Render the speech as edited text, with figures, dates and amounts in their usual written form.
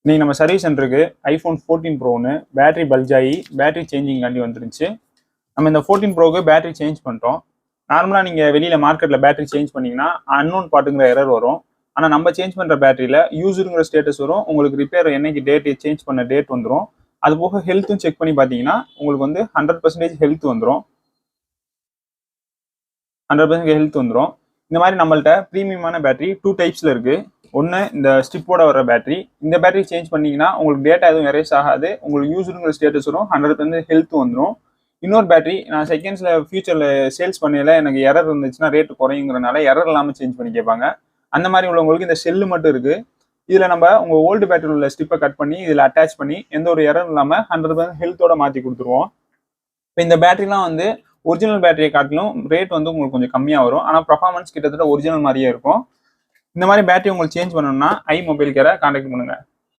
இன்னைக்கு நம்ம சர்வீஸ் சென்டருக்கு ஐஃபோன் 14 ப்ரோன்னு பேட்டரி பல்ஜ் ஆகி பேட்டரி சேஞ்சிங் காண்டி வந்துருந்துச்சு. நம்ம இந்த 14 ப்ரோக்கு பேட்டரி சேஞ்ச் பண்ணிட்டோம். நார்மலாக நீங்கள் வெளியில் மார்க்கெட்டில் பேட்டரி சேஞ்ச் பண்ணிங்கன்னா அன்னோன் பார்ட்டுங்கிற எரர் வரும். ஆனால் நம்ம சேஞ்ச் பண்ணுற பேட்டரியில் யூஸருங்கிற ஸ்டேட்டஸ் வரும். உங்களுக்கு ரிப்பேர் என்னைக்கு டேட்டு சேஞ்ச் பண்ண டேட் வந்துடும். அது போக ஹெல்த்தும் செக் பண்ணி பார்த்தீங்கன்னா உங்களுக்கு வந்து 100% ஹெல்த் வந்துடும். 100% ஹெல்த் வந்துடும். இந்த மாதிரி நம்மள்ட்ட ப்ரீமியமான பேட்டரி 2 டைப்ஸில் இருக்குது. ஒன்று இந்த ஸ்டிப்போட வர பேட்டரி. இந்த பேட்டரி சேஞ்ச் பண்ணிங்கன்னா உங்களுக்கு டேட்டா எதுவும் எரேஸ் ஆகாது. உங்களுக்கு யூஸருங்கிற ஸ்டேட்டஸ் வரும். 100% ஹெல்த் வந்துடும். இன்னொரு பேட்டரி நான் செகண்ட்ஸில் ஃபியூச்சரில் சேல்ஸ் பண்ணல எனக்கு எரர் இருந்துச்சுன்னா ரேட்டு குறையுங்கிறனால எரர் இல்லாமல் சேஞ்ச் பண்ணி கேட்பாங்க. அந்த மாதிரி உள்ளவங்களுக்கு இந்த செல்லு மட்டும் இருக்குது. இதில் நம்ம உங்கள் ஓல்டு பேட்டரி உள்ள ஸ்டிப்பை கட் பண்ணி இதில் அட்டாச் பண்ணி எந்த ஒரு எரர் இல்லாமல் 100% ஹெல்த்தோட மாற்றி கொடுத்துருவோம். இப்போ இந்த பேட்டரிலாம் வந்து ஒரிஜினல் பேட்டரியை காட்டிலும் ரேட் வந்து உங்களுக்கு கொஞ்சம் கம்மியாக வரும். ஆனால் பர்ஃபார்மன்ஸ் கிட்டத்தட்ட ஒரிஜினல் மாதிரியே இருக்கும். இந்த மாதிரி பேட்டரி உங்களுக்கு சேஞ்ச் பண்ணணும்னா ஐ மொபைல் கேரை கான்டாக்ட் பண்ணுங்கள்.